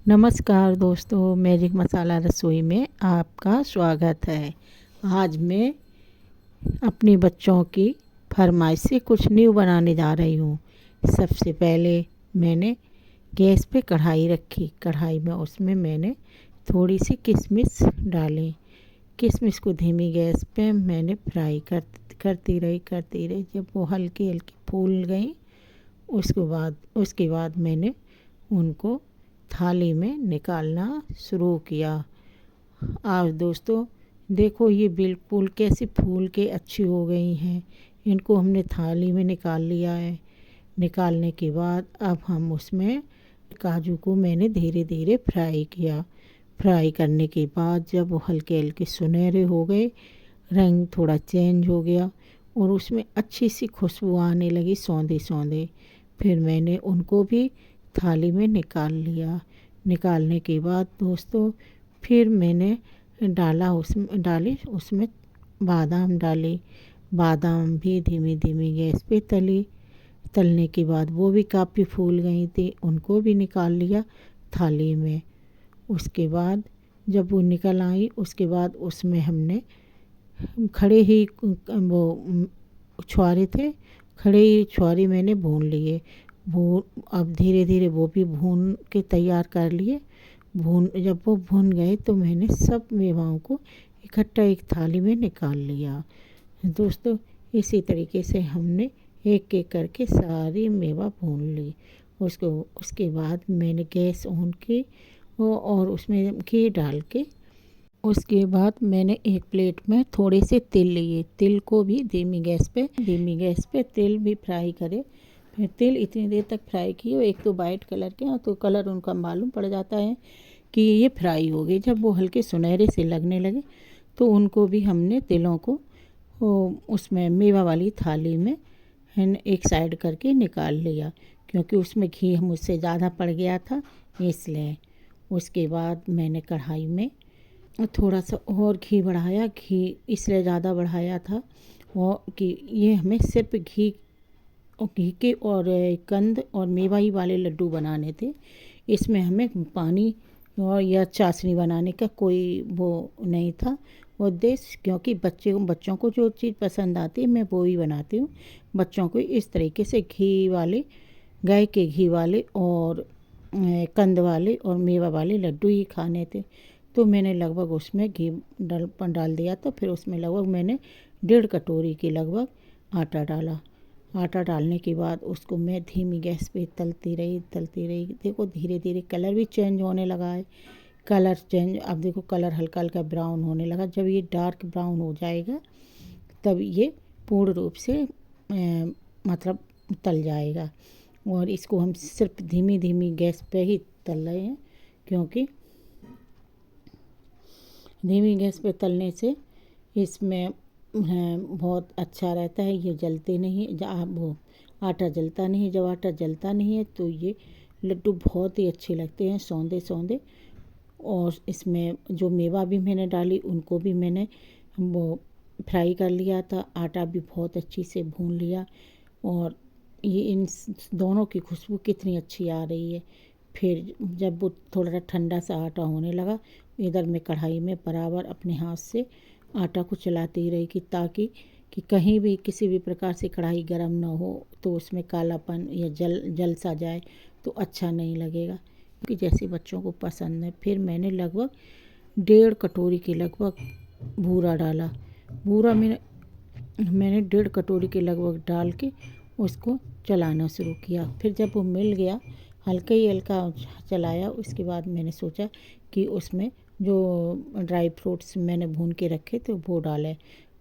नमस्कार दोस्तों, मैजिक मसाला रसोई में आपका स्वागत है। आज मैं अपने बच्चों की फरमाइश से कुछ न्यू बनाने जा रही हूँ। सबसे पहले मैंने गैस पे कढ़ाई रखी। कढ़ाई में उसमें मैंने थोड़ी सी किशमिश डाली। किशमिश को धीमी गैस पे मैंने फ्राई करती रही। जब वो हल्की हल्की फूल गई उसके बाद मैंने उनको थाली में निकालना शुरू किया। आज दोस्तों देखो, ये बिल्कुल कैसी फूल के अच्छी हो गई हैं। इनको हमने थाली में निकाल लिया है। निकालने के बाद अब हम उसमें काजू को मैंने धीरे धीरे फ्राई किया। फ्राई करने के बाद जब वो हल्के हल्के सुनहरे हो गए, रंग थोड़ा चेंज हो गया और उसमें अच्छी सी खुशबू आने लगी सौंधे सौंधे, फिर मैंने उनको भी थाली में निकाल लिया। निकालने के बाद दोस्तों फिर मैंने डाली उसमें बादाम डाली। बादाम भी धीमी धीमी गैस पे तलने के बाद वो भी काफ़ी फूल गई थी, उनको भी निकाल लिया थाली में। उसके बाद जब वो निकल आई उसके बाद उसमें हमने खड़े ही वो छुहारे थे, खड़े ही छुहारे मैंने भून लिए। अब धीरे धीरे वो भी भून के तैयार कर लिए। जब वो भून गए तो मैंने सब मेवाओं को इकट्ठा एक थाली में निकाल लिया। दोस्तों इसी तरीके से हमने एक एक करके सारी मेवा भून ली। उसके बाद मैंने गैस ऑन की और उसमें घी डाल के उसके बाद मैंने एक प्लेट में थोड़े से तिल लिए। तिल को भी धीमी गैस पे तिल भी फ्राई करे। फिर तिल इतनी देर तक फ्राई किए, एक तो वाइट कलर के तो कलर उनका मालूम पड़ जाता है कि ये फ्राई हो गए। जब वो हल्के सुनहरे से लगने लगे तो उनको भी हमने तिलों को उसमें मेवा वाली थाली में एक साइड करके निकाल लिया, क्योंकि उसमें घी मुझसे ज़्यादा पड़ गया था इसलिए। उसके बाद मैंने कढ़ाई में थोड़ा सा और घी बढ़ाया। घी इसलिए ज़्यादा बढ़ाया था और कि ये हमें सिर्फ घी के और कंद और मेवाई वाले लड्डू बनाने थे। इसमें हमें पानी और या चाशनी बनाने का कोई वो नहीं था उद्देश्य, क्योंकि बच्चों को जो चीज़ पसंद आती है मैं वो ही बनाती हूँ। बच्चों को इस तरीके से गाय के घी वाले और कंद वाले और मेवा वाले लड्डू ही खाने थे। तो मैंने लगभग उसमें घी डाल दिया था। फिर उसमें लगभग मैंने 1.5 कटोरी के लगभग आटा डाला। आटा डालने के बाद उसको मैं धीमी गैस पे तलती रही। देखो धीरे धीरे कलर भी चेंज होने लगा है। अब देखो कलर हल्का हल्का ब्राउन होने लगा। जब ये डार्क ब्राउन हो जाएगा तब ये पूर्ण रूप से मतलब तल जाएगा। और इसको हम सिर्फ धीमी धीमी गैस पे ही तल रहे हैं, क्योंकि धीमी गैस पे तलने से इसमें बहुत अच्छा रहता है। ये जलते नहीं, वो आटा जलता नहीं। जब आटा जलता नहीं है तो ये लड्डू बहुत ही अच्छे लगते हैं सौंधे सौंधे। और इसमें जो मेवा भी मैंने डाली उनको भी मैंने वो फ्राई कर लिया था। आटा भी बहुत अच्छी से भून लिया और ये इन दोनों की खुशबू कितनी अच्छी आ रही है। फिर जब वो थोड़ा ठंडा सा आटा होने लगा, इधर मैं कढ़ाई में बराबर अपने हाथ से आटा को चलाती ही रही ताकि कहीं भी किसी भी प्रकार से कढ़ाई गर्म ना हो तो उसमें कालापन या जल सा जाए तो अच्छा नहीं लगेगा, क्योंकि जैसे बच्चों को पसंद है। फिर मैंने लगभग 1.5 कटोरी के लगभग बूरा डाला। बूरा मैंने 1.5 कटोरी के लगभग डाल के उसको चलाना शुरू किया। फिर जब वो मिल गया, हल्का ही हल्का चलाया, उसके बाद मैंने सोचा कि उसमें जो ड्राई फ्रूट्स मैंने भून के रखे थे वो डाले।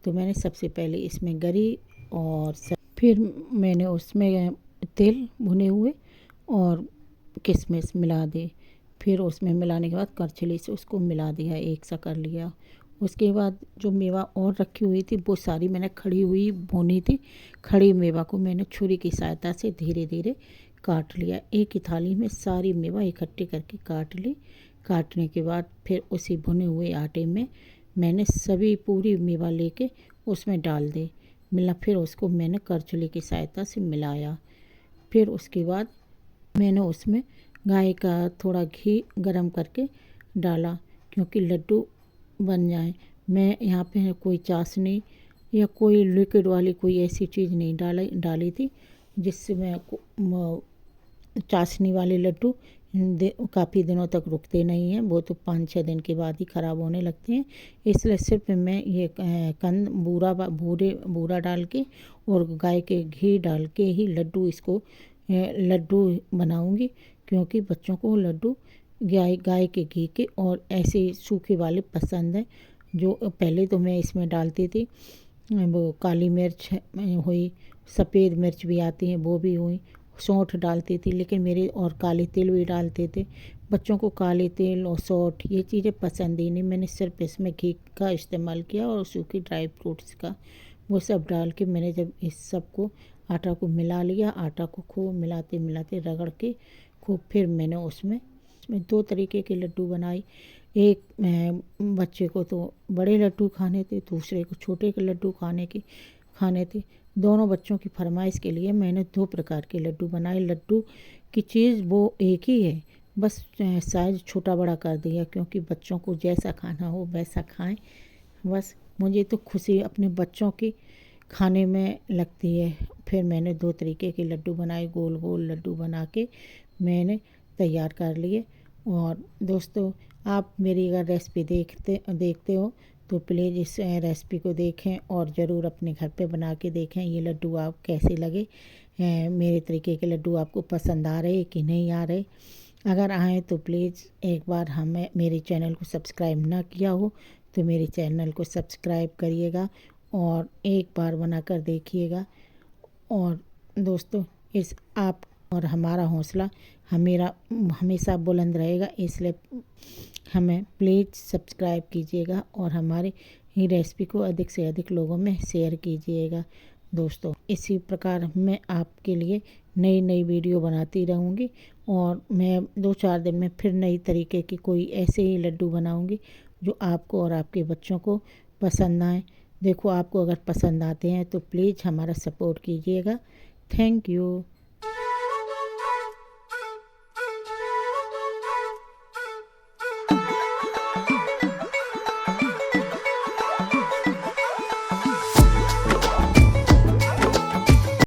तो मैंने सबसे पहले इसमें गरी और फिर मैंने उसमें तिल भुने हुए और किशमिश मिला दी। फिर उसमें मिलाने के बाद करछली से उसको मिला दिया, एक सा कर लिया। उसके बाद जो मेवा और रखी हुई थी वो सारी मैंने खड़ी हुई भुनी थी। खड़ी मेवा को मैंने छुरी की सहायता से धीरे धीरे काट लिया। एक ही थाली में सारी मेवा इकट्ठी करके काट ली। काटने के बाद फिर उसी भुने हुए आटे में मैंने सभी पूरी मेवा लेके उसमें डाल दी। फिर उसको मैंने करछुली की सहायता से मिलाया। फिर उसके बाद मैंने उसमें गाय का थोड़ा घी गरम करके डाला क्योंकि लड्डू बन जाए। मैं यहाँ पे कोई चाशनी या कोई लिक्विड वाली कोई ऐसी चीज़ नहीं डाली थी जिससे मैं चाशनी वाले लड्डू काफ़ी दिनों तक रुकते नहीं हैं, वो तो 5-6 दिन के बाद ही ख़राब होने लगते हैं। इसलिए सिर्फ मैं ये कंद बूरा डाल के और गाय के घी डाल के ही लड्डू बनाऊंगी क्योंकि बच्चों को लड्डू गाय के घी के और ऐसे सूखे वाले पसंद हैं। जो पहले तो मैं इसमें डालती थी वो काली मिर्च हुई, सफ़ेद मिर्च भी आती हैं वो भी हुई, सौंठ डालती थी, लेकिन मेरे और काले तिल भी डालते थे। बच्चों को काले तिल और सौंठ ये चीज़ें पसंद ही नहीं। मैंने सिर्फ इसमें घी का इस्तेमाल किया और सूखी ड्राई फ्रूट्स का, वो सब डाल के मैंने जब इस सब को आटा को मिला लिया, आटा को खूब मिलाते मिलाते रगड़ के खूब, फिर मैंने उसमें 2 तरीके के लड्डू बनाए। एक बच्चे को तो बड़े लड्डू खाने थे, दूसरे को छोटे के लड्डू खाने थे। दोनों बच्चों की फरमाइश के लिए मैंने 2 प्रकार के लड्डू बनाए। लड्डू की चीज़ वो एक ही है, बस साइज़ छोटा बड़ा कर दिया क्योंकि बच्चों को जैसा खाना हो वैसा खाएं। बस मुझे तो खुशी अपने बच्चों की खाने में लगती है। फिर मैंने 2 तरीके के लड्डू बनाए, गोल गोल लड्डू बना के मैंने तैयार कर लिए। और दोस्तों, आप मेरी अगर रेसिपी देखते हो तो प्लीज़ इस रेसिपी को देखें और ज़रूर अपने घर पे बना के देखें। ये लड्डू आप कैसे लगे, मेरे तरीके के लड्डू आपको पसंद आ रहे कि नहीं आ रहे। अगर आए तो प्लीज़ एक बार हमें मेरे चैनल को सब्सक्राइब ना किया हो तो मेरे चैनल को सब्सक्राइब करिएगा और एक बार बना कर देखिएगा। और दोस्तों, इस आप और हमारा हौसला हमेशा बुलंद रहेगा, इसलिए हमें प्लीज़ सब्सक्राइब कीजिएगा और हमारे ही रेसिपी को अधिक से अधिक लोगों में शेयर कीजिएगा। दोस्तों, इसी प्रकार मैं आपके लिए नई नई वीडियो बनाती रहूँगी और मैं 2-4 दिन में फिर नई तरीके की कोई ऐसे ही लड्डू बनाऊँगी जो आपको और आपके बच्चों को पसंद आए। देखो, आपको अगर पसंद आते हैं तो प्लीज़ हमारा सपोर्ट कीजिएगा। Thank you.